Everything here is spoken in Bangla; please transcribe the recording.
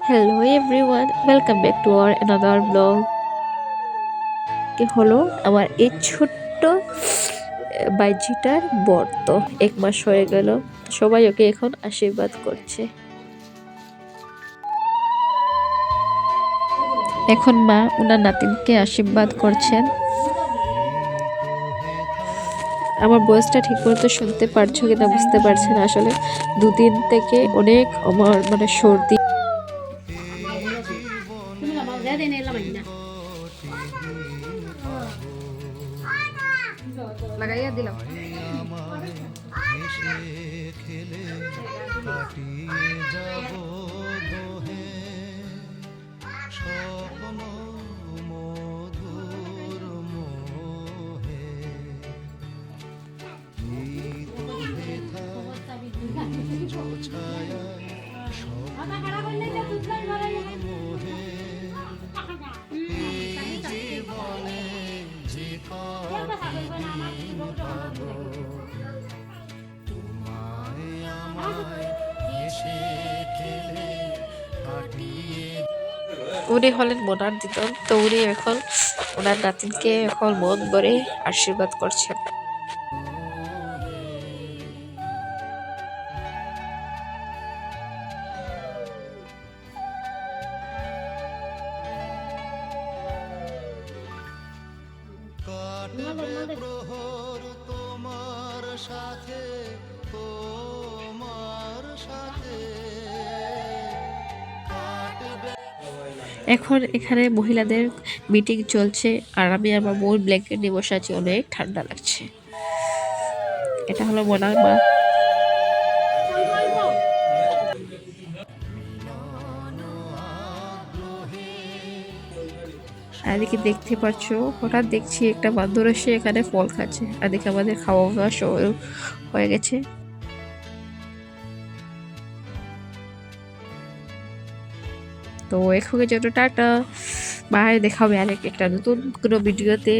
Hello everyone, welcome back to our another vlog. কে হলো আমার এই ছোট্ট বাইজিটার বর তো 1 মাস হয়ে গেল। সবাই ওকে এখন আশীর্বাদ করছে। এখন মা ওনার নাতিনকে আশীর্বাদ করছেন। আমার ভয়েসটা ঠিক মতো শুনতে পারছো কিনা বুঝতে পারছেন। আসলে দুদিন থেকে অনেক আমার সর্দি লাগাইয়া দিলাম। উনি হলেন মোনার দিদন, তো উনি এখন ওনার নাতিনকে এখন মন ভরে আশীর্বাদ করছেন। এখন এখানে মহিলাদের মিটিং চলছে আর আমি আমার বোন ব্ল্যাঙ্কেট নিয়ে বসে আছি, অনেক ঠান্ডা লাগছে। এটা হলো মোনার মা। আর এদিকে দেখতে পাচ্ছ, হঠাৎ দেখছি একটা বান্দর এসে এখানে ফল খাচ্ছে। আর দেখে আমাদের খাওয়া দাওয়া হয়ে গেছে। তো এখনের জন্য টাটা, বাই। দেখা হবে আরেক একটা নতুন কোনো ভিডিওতে।